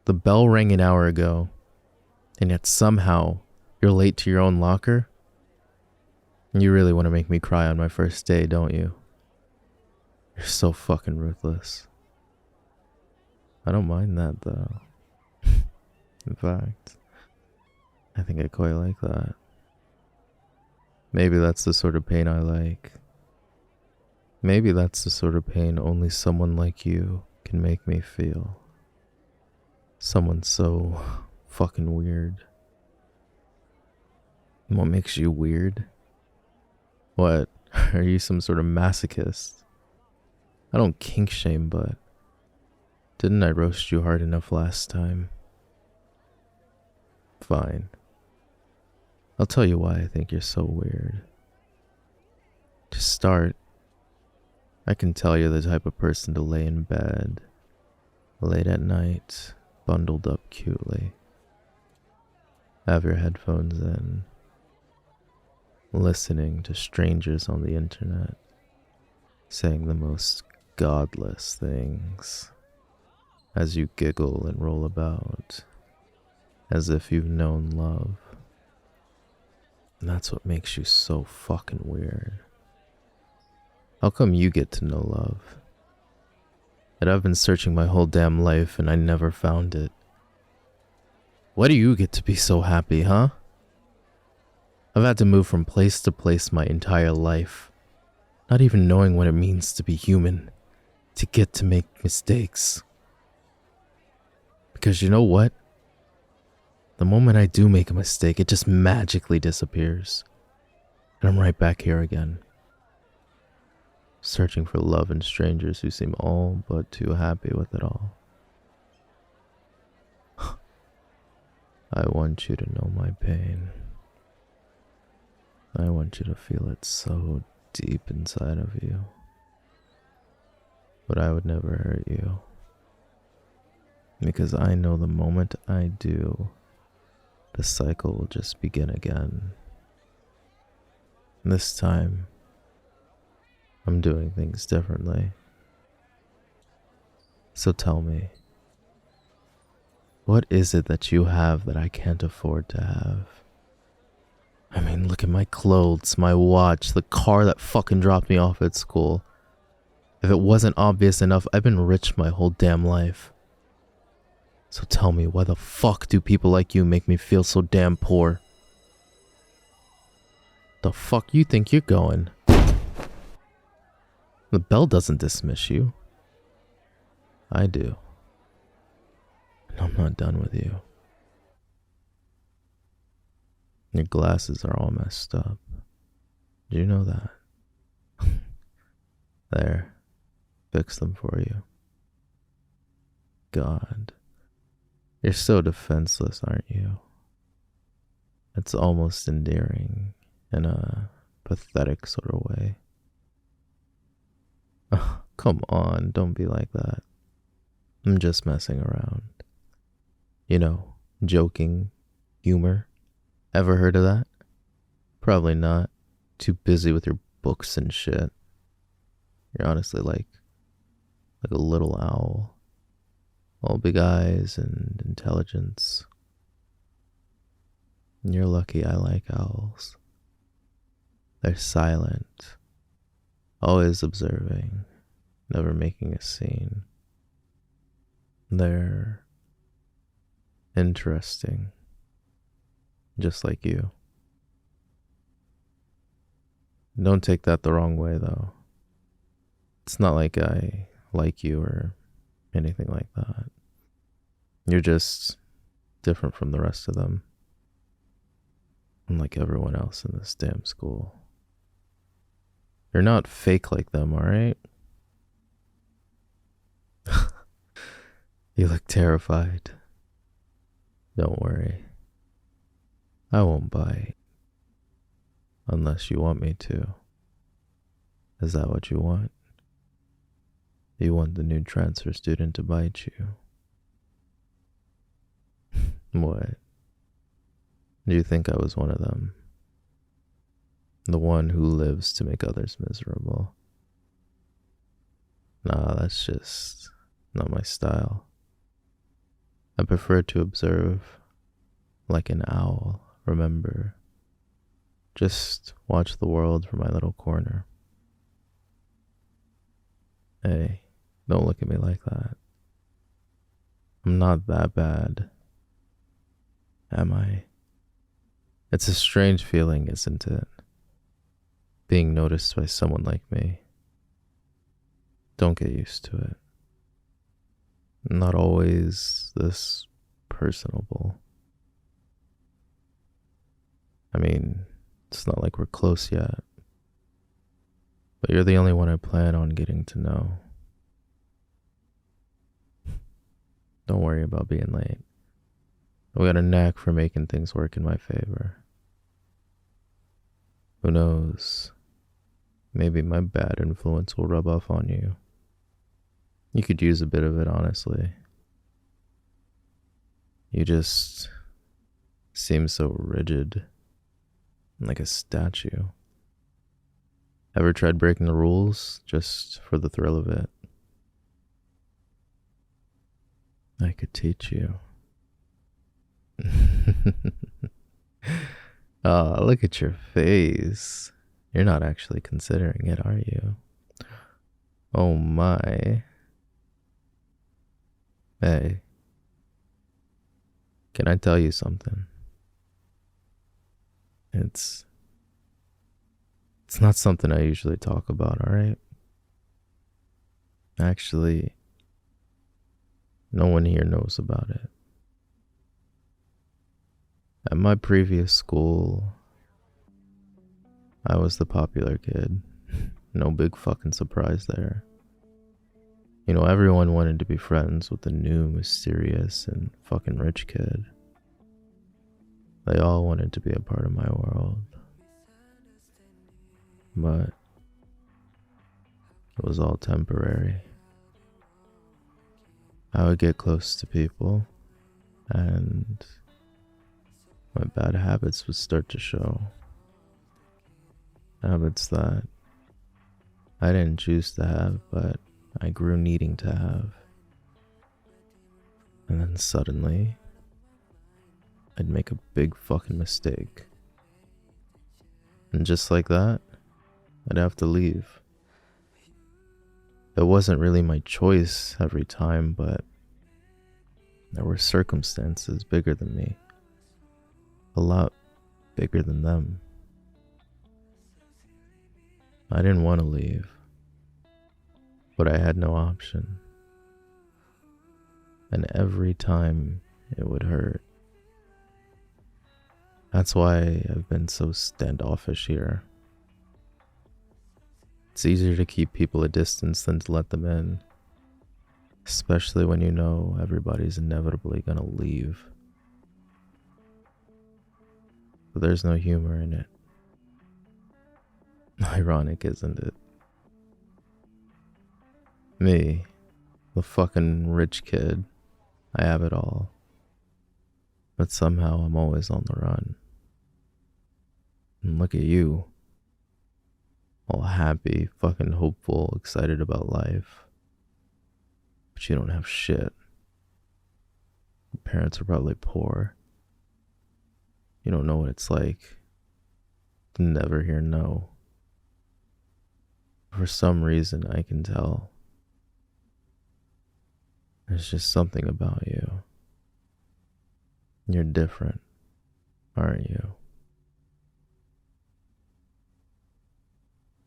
The bell rang an hour ago, and yet somehow you're late to your own locker? You really want to make me cry on my first day, don't you? You're so fucking ruthless. I don't mind that, though. In fact, I think I quite like that. Maybe that's the sort of pain I like. Maybe that's the sort of pain only someone like you can make me feel. Someone so fucking weird. What makes you weird? What? Are you some sort of masochist? I don't kink shame, but didn't I roast you hard enough last time? Fine. I'll tell you why I think you're so weird. To start, I can tell you're the type of person to lay in bed, late at night, bundled up cutely. Have your headphones in, listening to strangers on the internet, saying the most godless things, as you giggle and roll about, as if you've known love. And that's what makes you so fucking weird. How come you get to know love? And I've been searching my whole damn life and I never found it. Why do you get to be so happy, huh? I've had to move from place to place my entire life, not even knowing what it means to be human, to get to make mistakes. Because you know what? The moment I do make a mistake, it just magically disappears. And I'm right back here again. Searching for love in strangers who seem all but too happy with it all. I want you to know my pain. I want you to feel it so deep inside of you. But I would never hurt you. Because I know the moment I do, the cycle will just begin again. This time, I'm doing things differently. So tell me, what is it that you have that I can't afford to have? I mean, look at my clothes, my watch, the car that fucking dropped me off at school. If it wasn't obvious enough, I've been rich my whole damn life. So tell me, why the fuck do people like you make me feel so damn poor? The fuck you think you're going? The bell doesn't dismiss you. I do. And I'm not done with you. Your glasses are all messed up. Do you know that? There. Fix them for you. God. You're so defenseless, aren't you? It's almost endearing in a pathetic sort of way. Oh, come on, don't be like that. I'm just messing around. You know, joking, humor. Ever heard of that? Probably not. Too busy with your books and shit. You're honestly like a little owl. All big eyes and intelligence. And you're lucky I like owls. They're silent, always observing, never making a scene. They're interesting, just like you. Don't take that the wrong way, though. It's not like I like you or anything like that. You're just different from the rest of them. Unlike everyone else in this damn school. You're not fake like them, alright? You look terrified. Don't worry. I won't bite. Unless you want me to. Is that what you want? You want the new transfer student to bite you? What? Do you think I was one of them? The one who lives to make others miserable? Nah, that's just not my style. I prefer to observe like an owl, remember? Just watch the world from my little corner. Hey, don't look at me like that. I'm not that bad, am I? It's a strange feeling, isn't it? Being noticed by someone like me. Don't get used to it. I'm not always this personable. I mean, it's not like we're close yet. But you're the only one I plan on getting to know. Don't worry about being late. I got a knack for making things work in my favor. Who knows? Maybe my bad influence will rub off on you. You could use a bit of it, honestly. You just seem so rigid, like a statue. Ever tried breaking the rules just for the thrill of it? I could teach you. Oh, look at your face. You're not actually considering it, are you? Oh my. Hey, can I tell you something? It's not something I usually talk about, alright? Actually, no one here knows about it. At my previous school, I was the popular kid. No big fucking surprise there. You know, everyone wanted to be friends with the new, mysterious, and fucking rich kid. They all wanted to be a part of my world. But it was all temporary. I would get close to people, and my bad habits would start to show. Habits that I didn't choose to have, but I grew needing to have. And then suddenly, I'd make a big fucking mistake. And just like that, I'd have to leave. It wasn't really my choice every time, but there were circumstances bigger than me. A lot bigger than them. I didn't want to leave, but I had no option. And every time it would hurt. That's why I've been so standoffish here. It's easier to keep people at distance than to let them in, especially when you know everybody's inevitably gonna leave. But there's no humor in it. Ironic, isn't it? Me, the fucking rich kid, I have it all. But somehow I'm always on the run. And look at you. All happy, fucking hopeful, excited about life. But you don't have shit. Your parents are probably poor. You don't know what it's like to never hear no. For some reason, I can tell. There's just something about you. You're different, aren't you?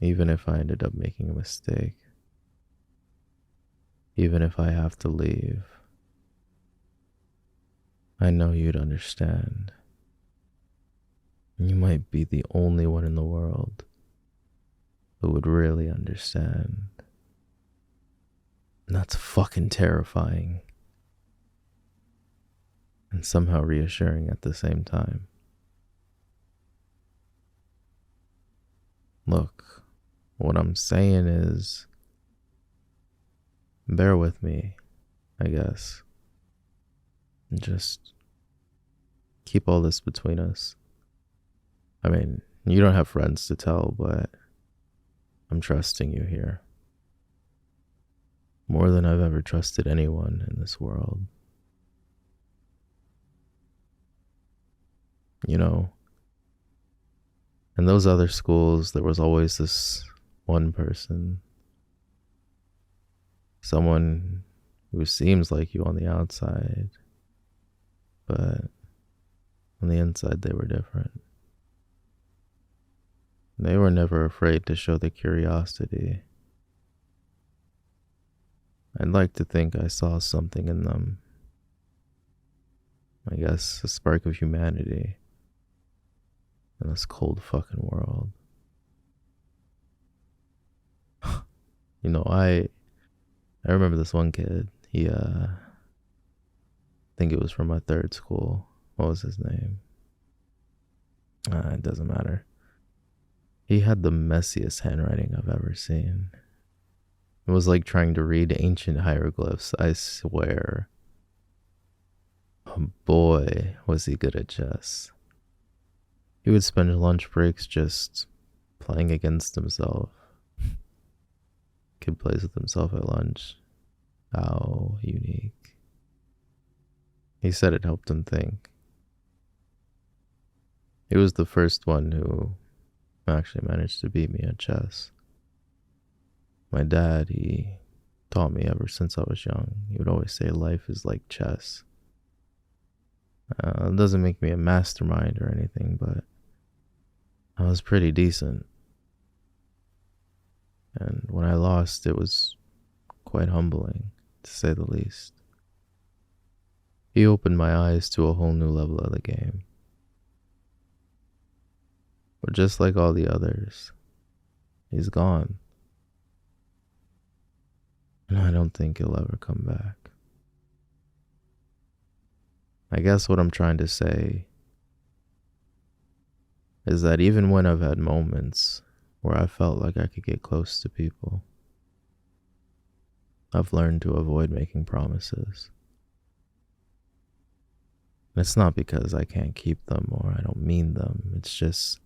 Even if I ended up making a mistake. Even if I have to leave. I know you'd understand. You might be the only one in the world who would really understand. And that's fucking terrifying. And somehow reassuring at the same time. Look, what I'm saying is, bear with me, I guess. And just keep all this between us. I mean, you don't have friends to tell, but I'm trusting you here. More than I've ever trusted anyone in this world. you know. In those other schools, there was always this one person, someone who seems like you on the outside, but on the inside, they were different. They were never afraid to show their curiosity. I'd like to think I saw something in them. I guess a spark of humanity in this cold fucking world. You know, I remember this one kid. He I think it was from my third school. What was his name? It doesn't matter. He had the messiest handwriting I've ever seen. It was like trying to read ancient hieroglyphs, I swear. Oh boy, was he good at chess. He would spend lunch breaks just playing against himself. Kid plays with himself at lunch. How unique. He said it helped him think. He was the first one who actually managed to beat me at chess. My dad, he taught me ever since I was young. He would always say life is like chess. It doesn't make me a mastermind or anything, but I was pretty decent. And when I lost, it was quite humbling, to say the least. He opened my eyes to a whole new level of the game. But just like all the others, he's gone. And I don't think he'll ever come back. I guess what I'm trying to say is that even when I've had moments where I felt like I could get close to people, I've learned to avoid making promises. And it's not because I can't keep them or I don't mean them. It's just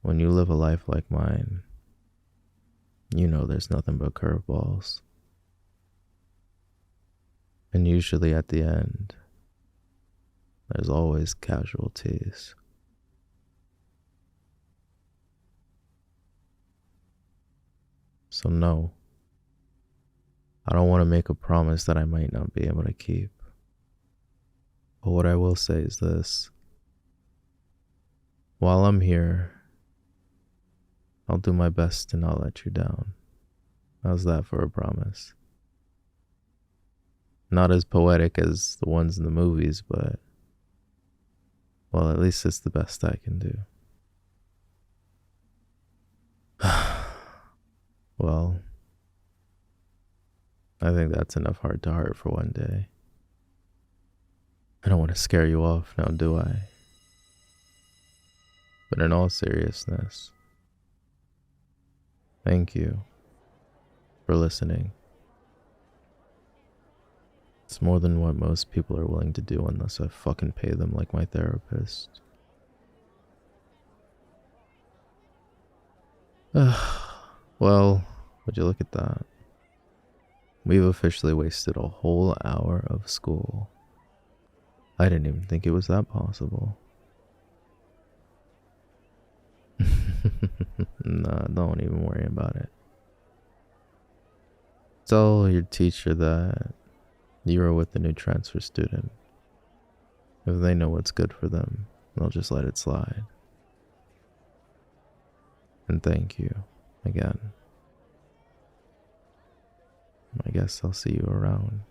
when you live a life like mine, you know there's nothing but curveballs. And usually at the end, there's always casualties. So no, I don't want to make a promise that I might not be able to keep. But what I will say is this. While I'm here, I'll do my best to not let you down. How's that for a promise? Not as poetic as the ones in the movies, but, well, at least it's the best I can do. Well, I think that's enough heart to heart for one day. I don't want to scare you off now, do I? But in all seriousness, thank you for listening. It's more than what most people are willing to do unless I fucking pay them like my therapist. Well, would you look at that? We've officially wasted a whole hour of school. I didn't even think it was that possible. Nah, don't even worry about it. Tell your teacher that you are with the new transfer student. If they know what's good for them, they'll just let it slide. And thank you again. I guess I'll see you around.